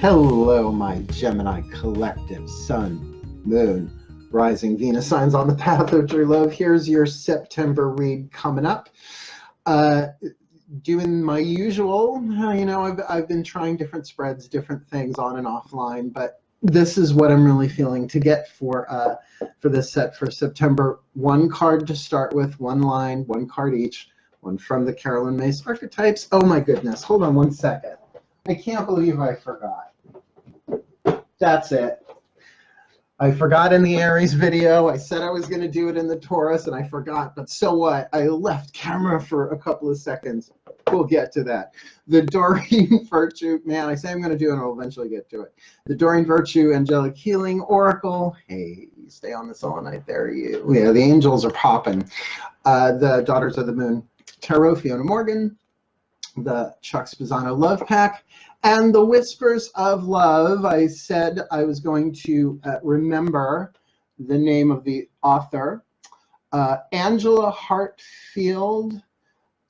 Hello, my Gemini collective, Sun, Moon, Rising, Venus signs on the path of true love. Here's your September read coming up. Doing my usual, I've been trying different spreads, different things on and offline, but this is what I'm really feeling to get for this set for September. One card to start with, one line, one card each, one from the Carolyn Mace archetypes. Oh my goodness, hold on one second. I can't believe I forgot. That's it. I forgot in the Aries video. I said I was going to do it in the Taurus, and I forgot. But so what? I left camera for a couple of seconds. We'll get to that. The Doreen Virtue. Man, I say I'm going to do it, and I'll eventually get to it. The Doreen Virtue Angelic Healing Oracle. Hey, stay on this all night there, you. Yeah, the angels are popping. The Daughters of the Moon Tarot, Fiona Morgan. The Chuck Spezzano Love Pack. And the Whispers of Love. I said I was going to remember the name of the author. Angela Hartfield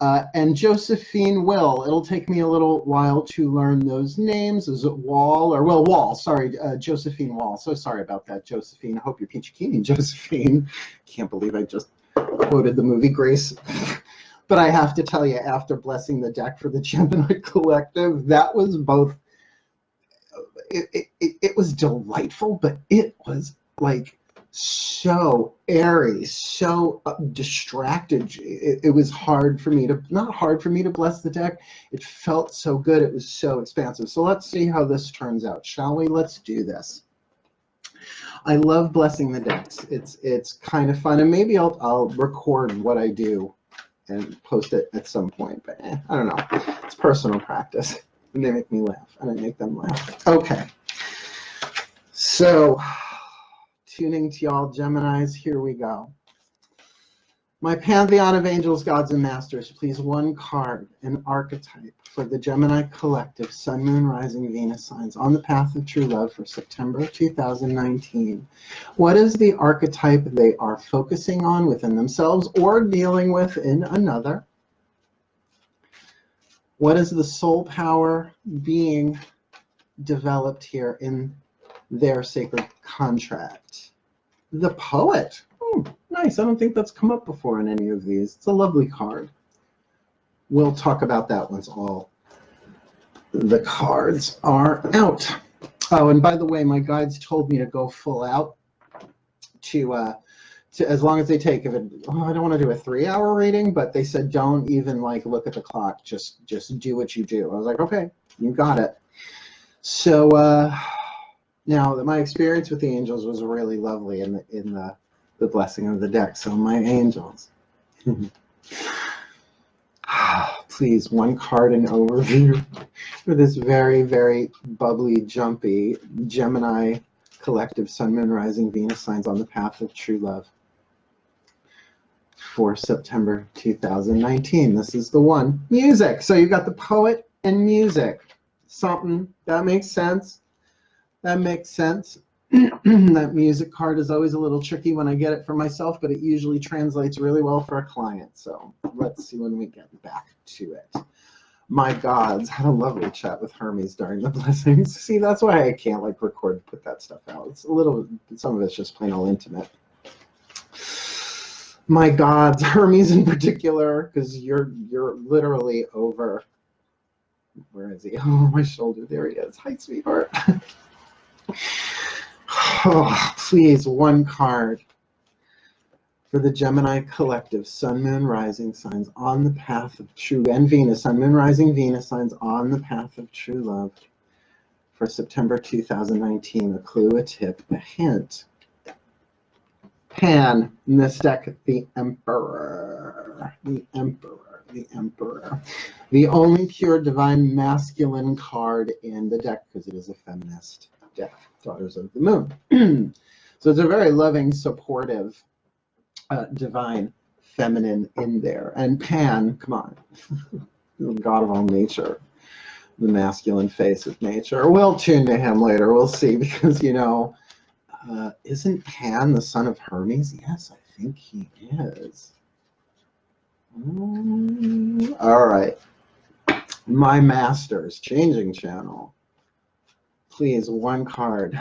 and Josephine Will. It'll take me a little while to learn those names. Is it Wall or, well, Wall, sorry, Josephine Wall. So sorry about that, Josephine. I hope you're peachy keen, Josephine. Can't believe I just quoted the movie Grace. But I have to tell you, after blessing the deck for the Gemini Collective, that was both, it was delightful, but it was like so airy, so distracted. It was hard for me to, not hard for me to bless the deck. It felt so good. It was so expansive. So let's see how this turns out, shall we? Let's do this. I love blessing the decks. It's kind of fun, and maybe I'll record what I do and post it at some point, but I don't know. It's personal practice, and they make me laugh, and I make them laugh. Okay, so tuning to y'all Geminis, here we go. My pantheon of angels, gods, and masters, please one card, an archetype for the Gemini Collective, Sun, Moon, Rising, Venus signs on the path of true love for September 2019. What is the archetype they are focusing on within themselves or dealing with in another? What is the soul power being developed here in their sacred contract? The Poet. Nice. I don't think that's come up before in any of these. It's a lovely card. We'll talk about that once all the cards are out. Oh, and by the way, my guides told me to go full out to as long as they take. If it, I don't want to do a 3-hour reading, but they said don't even like look at the clock. Just do what you do. I was like, okay, you got it. So now my experience with the angels was really lovely in the blessing of the deck. So my angels, please, one card in overview for this very, very bubbly, jumpy Gemini Collective, Sun, Moon, Rising, Venus signs on the path of true love for September 2019. This is the one. Music. So you got the Poet and music. Something that makes sense. That makes sense. That music card is always a little tricky when I get it for myself, but it usually translates really well for a client. So let's see when we get back to it. My gods, had a lovely chat with Hermes during the blessings. See, that's why I can't like record and put that stuff out. It's a little, some of it's just plain old intimate. My gods, Hermes in particular, because you're literally over. Where is he? Oh, my shoulder. There he is. Hi, sweetheart. Oh, please, one card for the Gemini Collective, Sun, Moon, Rising signs on the path of true, and Venus, Sun, Moon, Rising, Venus signs on the path of true love for September 2019. A clue, a tip, a hint. Pan, in this deck, the Emperor. The Emperor. The Emperor. The only pure divine masculine card in the deck because it is a feminist deck. Daughters of the Moon. So it's a very loving, supportive, divine, feminine in there. And Pan, come on, God of all nature, the masculine face of nature. We'll tune to him later. We'll see, because, you know, isn't Pan the son of Hermes? Yes, I think he is. All right. My masters, changing channel. Please, one card.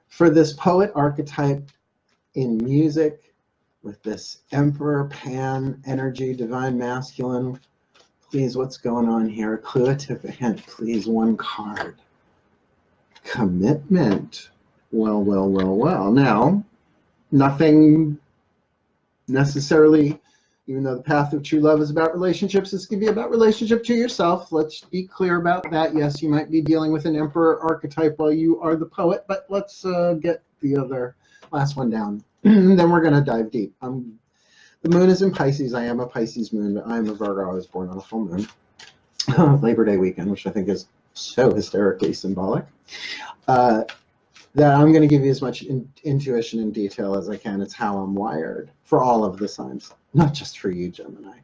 For this poet archetype in music, with this Emperor, Pan, energy, divine masculine, please, what's going on here? Clue, a tip, a hint, please, one card. Commitment. Well, well, well, well. Now, nothing necessarily, even though the path of true love is about relationships, this can be about relationship to yourself. Let's be clear about that. Yes, you might be dealing with an Emperor archetype while you are the poet, but let's get the other last one down. Then we're going to dive deep. The moon is in Pisces. I am a Pisces moon, but I am a Virgo. I was born on a full moon. Labor Day weekend, which I think is so hysterically symbolic. That I'm going to give you as much intuition and detail as I can. It's how I'm wired for all of the signs, not just for you, Gemini.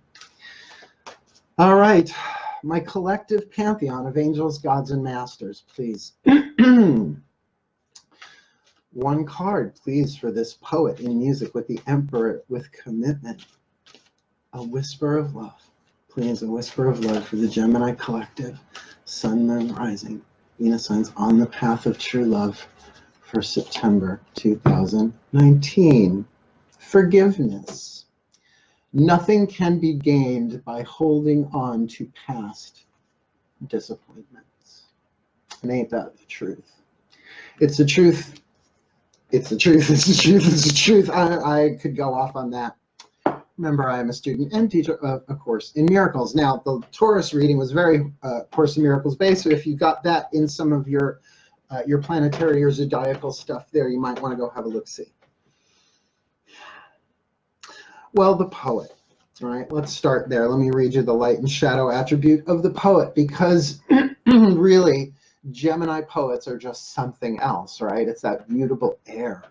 All right, my collective pantheon of angels, gods, and masters, please. One card, please, for this poet in music with the Emperor with commitment. A whisper of love. Please, a whisper of love for the Gemini collective. Sun, moon, rising. Venus signs on the path of true love for September 2019. Forgiveness. Nothing can be gained by holding on to past disappointments. And ain't that the truth? It's the truth. It's the truth. It's the truth. It's the truth. I could go off on that. Remember, I am a student and teacher of A Course in Miracles. Now, the Taurus reading was very Course in Miracles based, so if you got that in some of your planetary or zodiacal stuff there, you might want to go have a look-see. Well, the poet. All right, let's start there. Let me read you the light and shadow attribute of the poet, because really, Gemini poets are just something else, right? It's that mutable air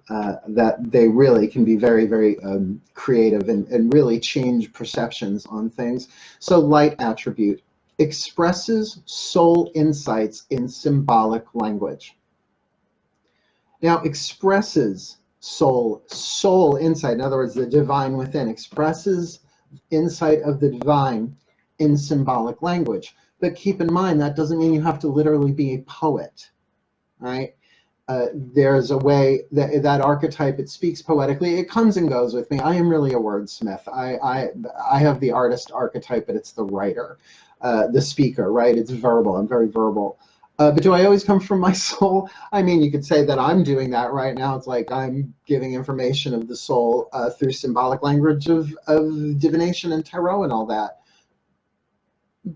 that they really can be very, very creative and really change perceptions on things. So light attribute expresses soul insights in symbolic language. Now, expresses soul insight, in other words, the divine within, expresses insight of the divine in symbolic language. But keep in mind, that doesn't mean you have to literally be a poet, right? There's a way that archetype, it speaks poetically. It comes and goes with me. I am really a wordsmith. I have the artist archetype, but it's the writer, the speaker, right? It's verbal. I'm very verbal. But do I always come from my soul? I mean, you could say that I'm doing that right now. It's like I'm giving information of the soul through symbolic language of divination and tarot and all that.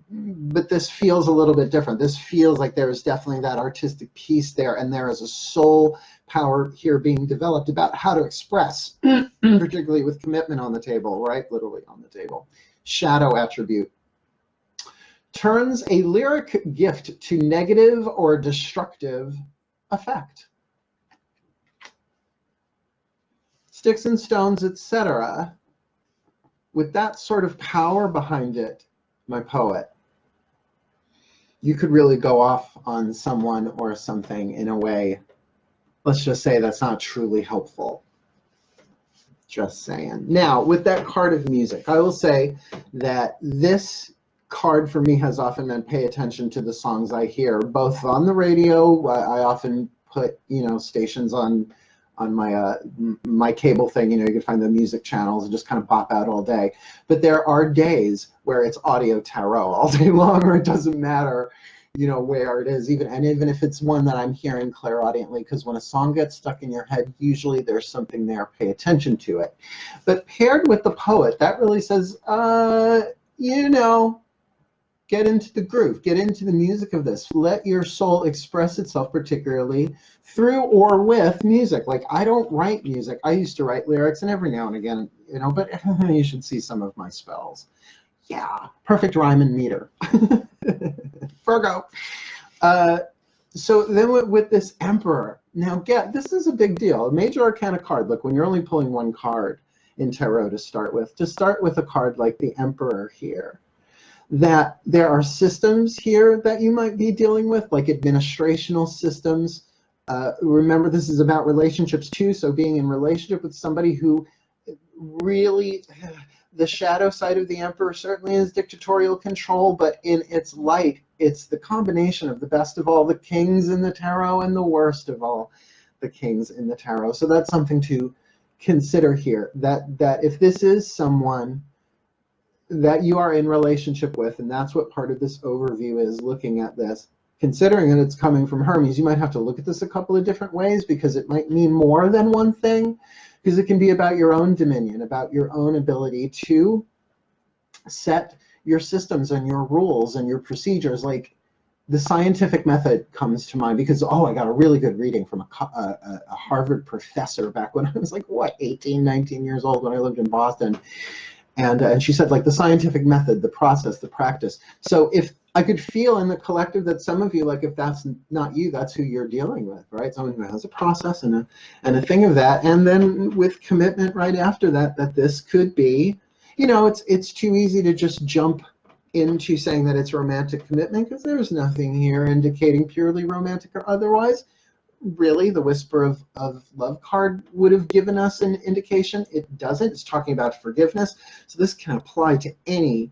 But this feels a little bit different. This feels like there is definitely that artistic piece there, and there is a soul power here being developed about how to express, particularly with commitment on the table, right? Literally on the table. Shadow attribute. Turns a lyric gift to negative or destructive effect. Sticks and stones, etc. With that sort of power behind it, my poet, you could really go off on someone or something in a way, let's just say, that's not truly helpful. Just saying. Now, with that card of music, I will say that this card for me has often meant pay attention to the songs I hear, both on the radio. I often put, stations on my cable thing. You can find the music channels and just kind of bop out all day. But there are days where it's audio tarot all day long, or it doesn't matter, where it is, even if it's one that I'm hearing clairaudiently, because when a song gets stuck in your head, usually there's something there. Pay attention to it. But paired with the poet, that really says, get into the groove, get into the music of this. Let your soul express itself, particularly through or with music. Like, I don't write music. I used to write lyrics, and every now and again, but you should see some of my spells. Yeah, perfect rhyme and meter. Virgo. So then with this Emperor, now this is a big deal. A major arcana card. Look, when you're only pulling one card in tarot to start with a card like the Emperor here, that there are systems here that you might be dealing with, like administrational systems. Remember, this is about relationships too, so being in relationship with somebody who really, The shadow side of the Emperor certainly is dictatorial control, but in its light, it's the combination of the best of all the kings in the tarot and the worst of all the kings in the tarot. So that's something to consider here, that if this is someone that you are in relationship with, and that's what part of this overview is, looking at this, considering that it's coming from Hermes, you might have to look at this a couple of different ways, because it might mean more than one thing, because it can be about your own dominion, about your own ability to set your systems and your rules and your procedures. Like the scientific method comes to mind, because, oh, I got a really good reading from a Harvard professor back when I was like, what, 18, 19 years old, when I lived in Boston. And she said, like, the scientific method, the process, the practice. So if I could feel in the collective that some of you, like, if that's not you, that's who you're dealing with, right? Someone who has a process and a thing of that. And then with commitment right after that, that this could be, you know, it's too easy to just jump into saying that it's romantic commitment, because there's nothing here indicating purely romantic or otherwise. Really, the Whisper of Love card would have given us an indication. It doesn't. It's talking about forgiveness. So this can apply to any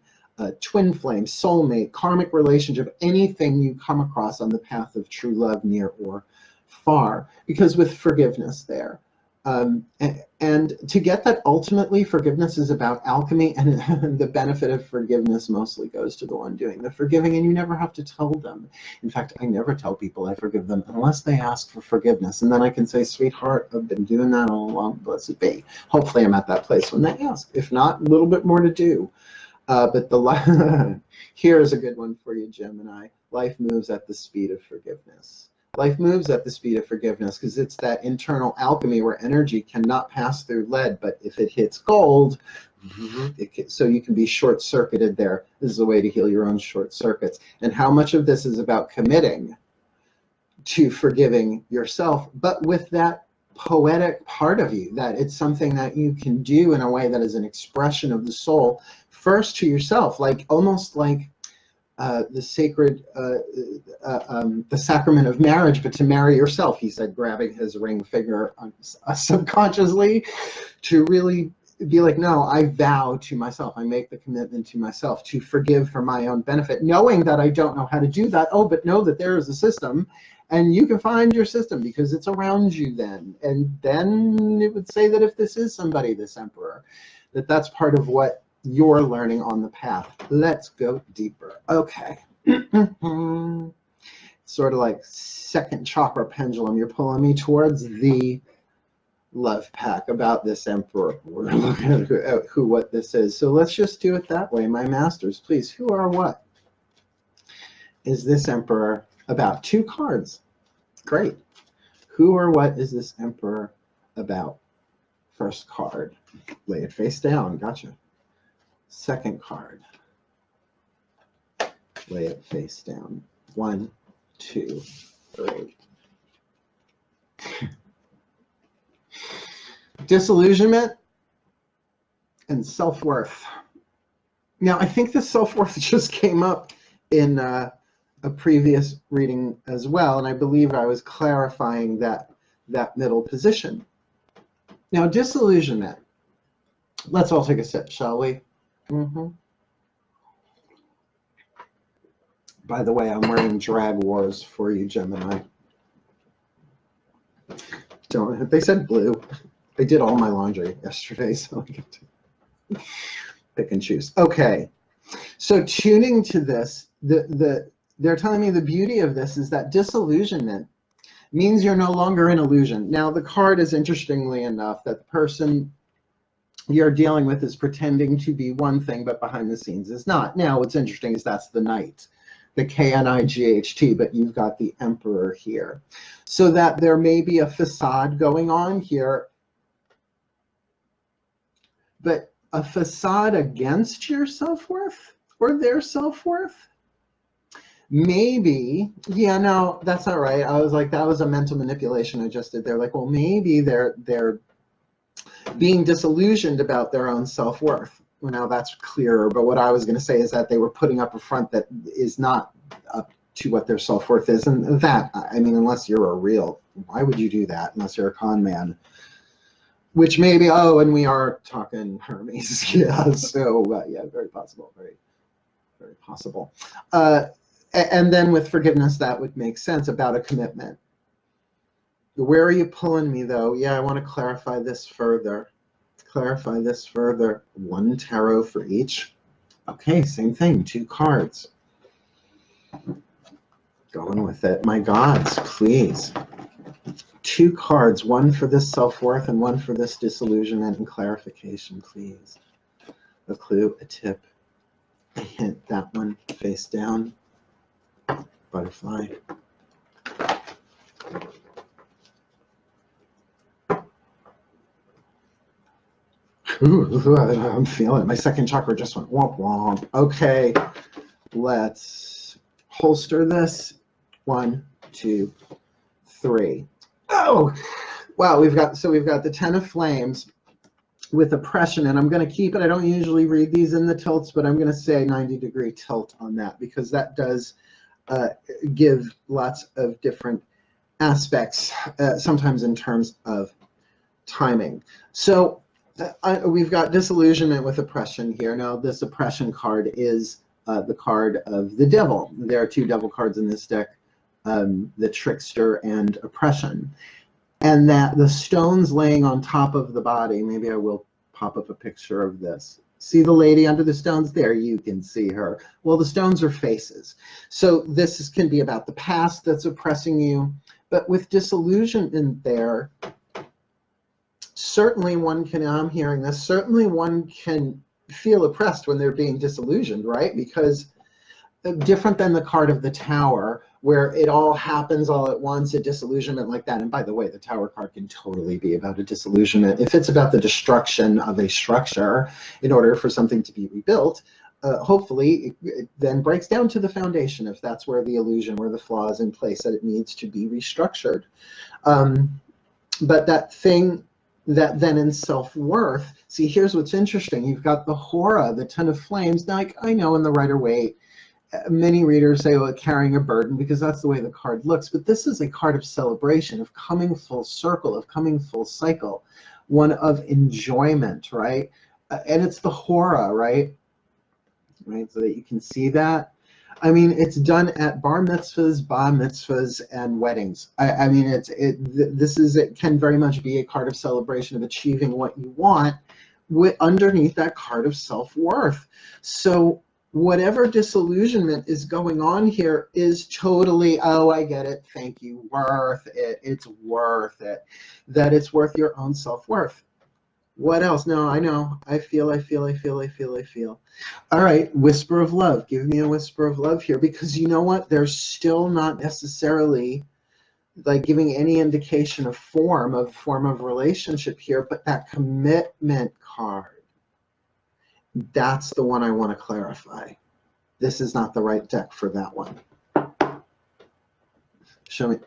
twin flame, soulmate, karmic relationship, anything you come across on the path of true love, near or far. Because with forgiveness there, and to get that, ultimately forgiveness is about alchemy, and the benefit of forgiveness mostly goes to the one doing the forgiving, and you never have to tell them. In fact, I never tell people I forgive them unless they ask for forgiveness, and then I can say, sweetheart, I've been doing that all along, blessed be. Hopefully I'm at that place when they ask. If not, a little bit more to do. But here's a good one for you, Gemini. Life moves at the speed of forgiveness. Life moves at the speed of forgiveness, because it's that internal alchemy where energy cannot pass through lead, but if it hits gold, so you can be short-circuited there. This is a way to heal your own short circuits. And how much of this is about committing to forgiving yourself, but with that poetic part of you, that it's something that you can do in a way that is an expression of the soul, first to yourself, like almost like the sacred, the sacrament of marriage, but to marry yourself, he said, grabbing his ring finger subconsciously, to really be like, no, I vow to myself, I make the commitment to myself to forgive for my own benefit, knowing that I don't know how to do that. Oh, but know that there is a system, and you can find your system because it's around you then. And then it would say that if this is somebody, this Emperor, that's part of what you're learning on the path. Let's go deeper. Okay. Sort of like second chakra pendulum. You're pulling me towards the love pack about this Emperor. We're looking at what this is. So let's just do it that way. My masters, please. Who or what is this Emperor about? 2 cards. Great. Who or what is this Emperor about? First card. Lay it face down. Gotcha. Second card. Lay it face down. 1, 2, 3. Disillusionment and self-worth. Now, I think the self-worth just came up in a previous reading as well, and I believe I was clarifying that middle position. Now, disillusionment. Let's all take a sip, shall we? By the way, I'm wearing Drag Wars for you, Gemini. Don't. They said blue. I did all my laundry yesterday, so I get to pick and choose. Okay, so tuning to this, they're telling me the beauty of this is that disillusionment means you're no longer in illusion. Now, the card is, interestingly enough, that the person you're dealing with is pretending to be one thing, but behind the scenes is not. Now, what's interesting is that's the Knight, the K-N-I-G-H-T, but you've got the Emperor here. So that there may be a facade going on here, but a facade against your self-worth or their self-worth? Maybe, yeah, no, that's not right. I was like, that was a mental manipulation I just did there. Like, well, maybe they're being disillusioned about their own self-worth. Well, now that's clearer, but what I was going to say is that they were putting up a front that is not up to what their self-worth is. And that, I mean, unless you're a real, why would you do that unless you're a con man? which maybe, oh, and we are talking Hermes. Yeah, so yeah, very possible, very possible. And then with forgiveness, that would make sense about a commitment. Where are you pulling me, though? Yeah, I want to clarify this further. Clarify this further. One tarot for each. Okay, same thing, 2 cards. Going with it. My gods, please. 2 cards, one for this self-worth and one for this disillusionment and clarification, please. A clue, a tip, a hint. That one, face down. Butterfly. Ooh, I'm feeling it. My second chakra just went womp womp. Okay, let's holster this. 1, 2, 3. Oh, wow, we've got the 10 of flames with oppression, and I'm going to keep it. I don't usually read these in the tilts, but I'm going to say 90-degree tilt on that because that does give lots of different aspects, sometimes in terms of timing. So we've got disillusionment with oppression here. Now, this oppression card is the card of the devil. There are 2 devil cards in this deck, the trickster and oppression. And that the stones laying on top of the body, maybe I will pop up a picture of this. See the lady under the stones? There, you can see her. Well, the stones are faces. So this can be about the past that's oppressing you. But with disillusionment there, certainly one can, I'm hearing this, certainly one can feel oppressed when they're being disillusioned, right? Because different than the card of the Tower, where it all happens all at once, a disillusionment like that. And by the way, the Tower card can totally be about a disillusionment. If it's about the destruction of a structure in order for something to be rebuilt, hopefully it then breaks down to the foundation, if that's where the illusion, where the flaw is in place, that it needs to be restructured. But that thing that then in self-worth, see, here's what's interesting. You've got the Hora, the 10 of flames. Now, I know in the Rider-Waite, many readers say, well, carrying a burden, because that's the way the card looks. But this is a card of celebration, of coming full circle, of coming full cycle, one of enjoyment, right? And it's the Hora, right? So that you can see that. I mean, it's done at bar mitzvahs, bar mitzvahs, and weddings. I mean, it can very much be a card of celebration of achieving what you want underneath that card of self-worth. So whatever disillusionment is going on here is totally, oh, I get it, thank you, worth it, it's worth it, that it's worth your own self-worth. What else? No, I know, I feel. All right, whisper of love. Give me a whisper of love here, because you know what? They're still not necessarily like giving any indication of form of relationship here, but that commitment card, that's the one I want to clarify. This is not the right deck for that one. Show me.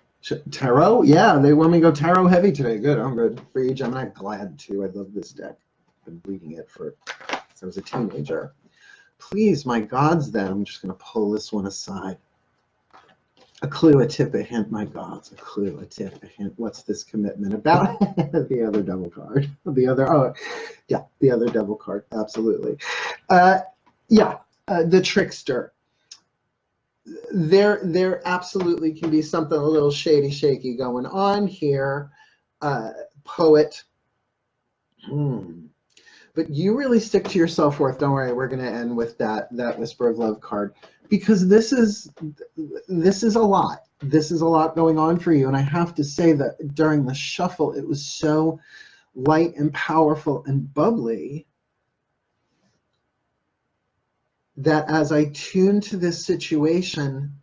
Tarot? Yeah, they want me to go tarot heavy today. Good, I'm good. For you, Gemini, glad to. I love this deck. I've been reading it since I was a teenager. Please, my gods, then. I'm just going to pull this one aside. A clue, a tip, a hint, my gods. A clue, a tip, a hint. What's this commitment about? The other devil card. The other devil card. Absolutely. The trickster. There absolutely can be something a little shady, shaky going on here. Poet. But you really stick to your self-worth. Don't worry, we're going to end with that Whisper of Love card, because this is a lot. This is a lot going on for you. And I have to say that during the shuffle, it was so light and powerful and bubbly that as I tuned to this situation,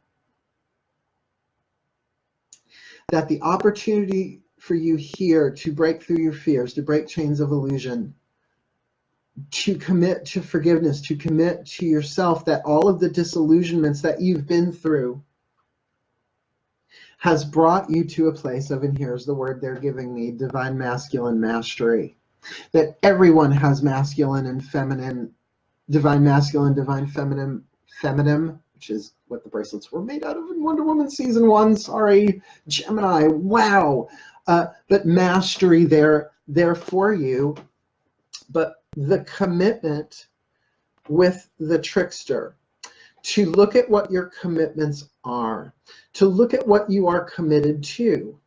that the opportunity for you here to break through your fears, to break chains of illusion, to commit to forgiveness, to commit to yourself, that all of the disillusionments that you've been through has brought you to a place of, and here's the word they're giving me, divine masculine mastery. That everyone has masculine and feminine, divine masculine, divine feminine, which is what the bracelets were made out of in Wonder Woman season 1. Sorry, Gemini. Wow. but mastery there for you. But the commitment with the trickster, to look at what your commitments are, to look at what you are committed to,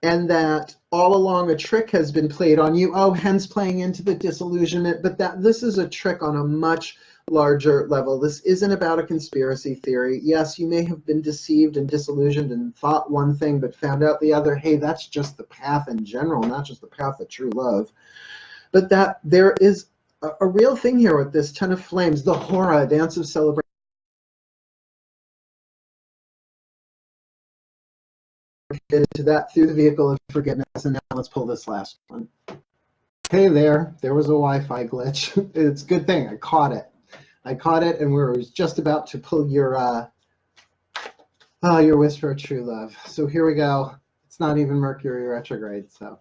and that all along a trick has been played on you. Oh, hence playing into the disillusionment, but that this is a trick on a much larger level. This isn't about a conspiracy theory. Yes, you may have been deceived and disillusioned and thought one thing but found out the other. Hey, that's just the path in general, not just the path of true love. But that there is a real thing here with this Ten of Flames, the Hora, dance of celebration. To that through the vehicle of forgiveness. And now let's pull this last one. Hey there was a Wi-Fi glitch. It's a good thing I caught it. And we were just about to pull your whisper of true love. So here we go. It's not even Mercury retrograde, so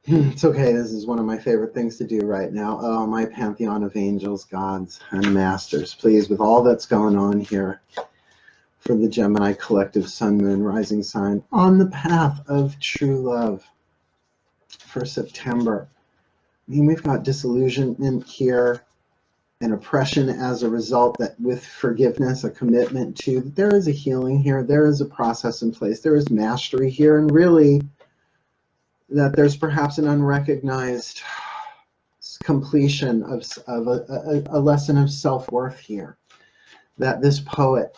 it's okay. This is one of my favorite things to do right now. Oh, my pantheon of angels, gods, and masters, please, with all that's going on here for the Gemini collective sun, moon, rising sign on the path of true love for September. I mean, we've got disillusionment here and oppression as a result, that with forgiveness, a commitment to, there is a healing here, there is a process in place, there is mastery here, and really that there's perhaps an unrecognized completion of a lesson of self-worth here, that this poet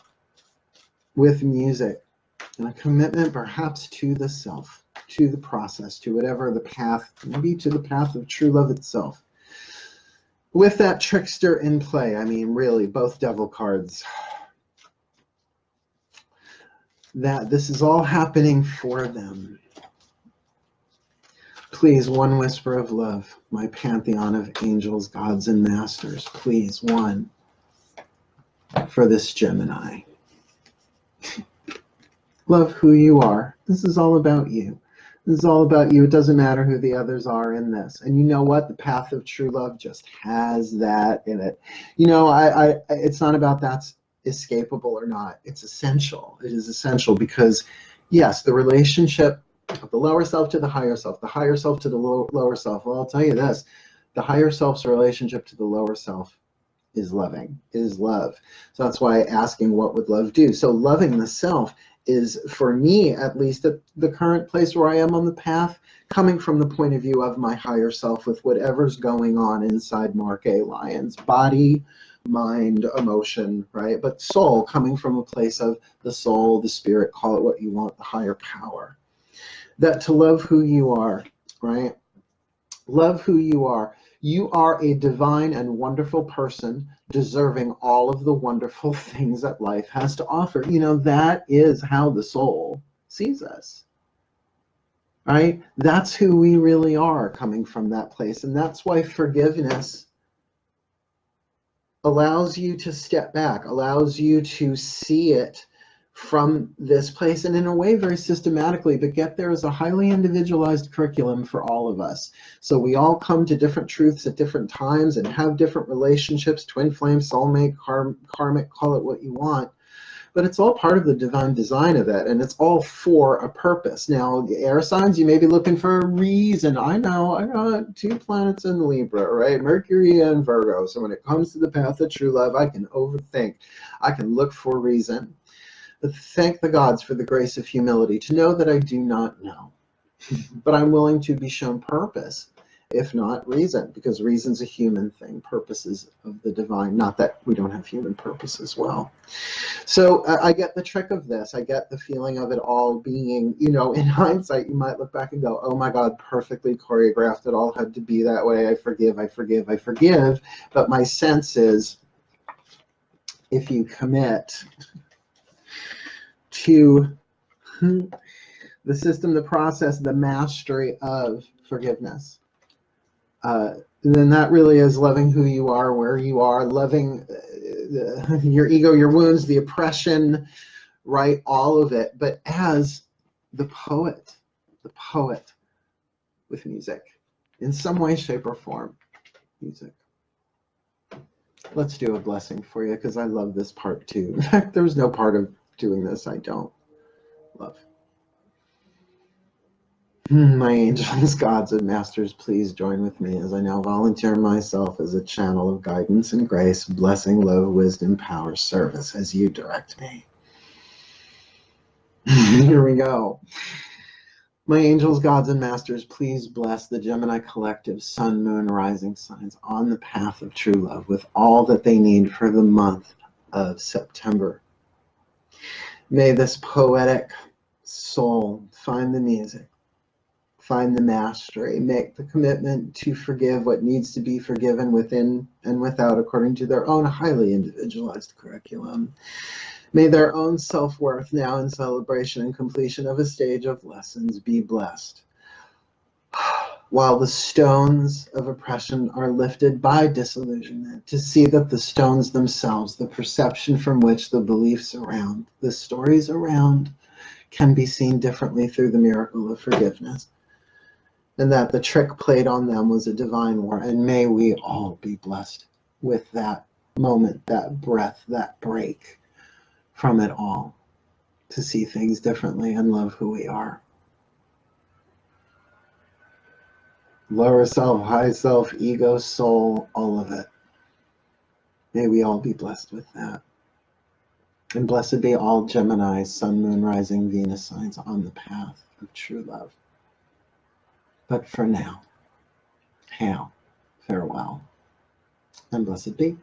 with music and a commitment perhaps to the self, to the process, to whatever the path, maybe to the path of true love itself. With that trickster in play, I mean, really, both devil cards, that this is all happening for them. Please, one whisper of love, my pantheon of angels, gods, and masters. Please, one for this Gemini. Love who you are. This is all about you. This is all about you. It doesn't matter who the others are in this. And you know what? The path of true love just has that in it. You know, it's not about that's escapable or not. It's essential. It is essential because, yes, the relationship of the lower self to the higher self to the lower self. Well, I'll tell you this. The higher self's relationship to the lower self is loving, is love. So that's why asking what would love do. So loving the self is, for me at least, at the current place where I am on the path, coming from the point of view of my higher self with whatever's going on inside Mark A. Lyons, body, mind, emotion, right? But soul, coming from a place of the soul, the spirit, call it what you want, the higher power. That to love who you are, right? Love who you are. You are a divine and wonderful person, deserving all of the wonderful things that life has to offer. You know, that is how the soul sees us, right? That's who we really are, coming from that place. And that's why forgiveness allows you to step back, allows you to see it from this place, and in a way very systematically, but get there as a highly individualized curriculum for all of us. So we all come to different truths at different times and have different relationships, twin flame, soulmate, karmic, call it what you want, but it's all part of the divine design of it, and it's all for a purpose. Now, the air signs, you may be looking for a reason. I know, I got 2 planets in Libra, right? Mercury and Virgo. So when it comes to the path of true love, I can overthink. I can look for reason. But thank the gods for the grace of humility to know that I do not know. But I'm willing to be shown purpose, if not reason, because reason's a human thing. Purpose is of the divine. Not that we don't have human purpose as well. So I get the trick of this. I get the feeling of it all being, you know, in hindsight, you might look back and go, oh my God, perfectly choreographed. It all had to be that way. I forgive, I forgive, I forgive. But my sense is, if you commit to the system, the process, the mastery of forgiveness, then that really is loving who you are, where you are, loving your ego, your wounds, the oppression, right? All of it, but as the poet with music, in some way, shape, or form, music. Let's do a blessing for you, because I love this part too. In fact, there's no part of doing this I don't. Love. My angels, gods, and masters, please join with me as I now volunteer myself as a channel of guidance and grace, blessing, love, wisdom, power, service as you direct me. Here we go. My angels, gods, and masters, please bless the Gemini collective sun, moon, rising signs on the path of true love with all that they need for the month of September. May this poetic soul find the music, find the mastery, make the commitment to forgive what needs to be forgiven within and without according to their own highly individualized curriculum. May their own self-worth, now in celebration and completion of a stage of lessons, be blessed. While the stones of oppression are lifted by disillusionment, to see that the stones themselves, the perception from which the beliefs around, the stories around, can be seen differently through the miracle of forgiveness, and that the trick played on them was a divine war. And may we all be blessed with that moment, that breath, that break from it all, to see things differently and love who we are. Lower self, high self, ego, soul, all of it. May we all be blessed with that. And blessed be all Gemini, sun, moon, rising, Venus signs on the path of true love. But for now, hail, farewell, and blessed be.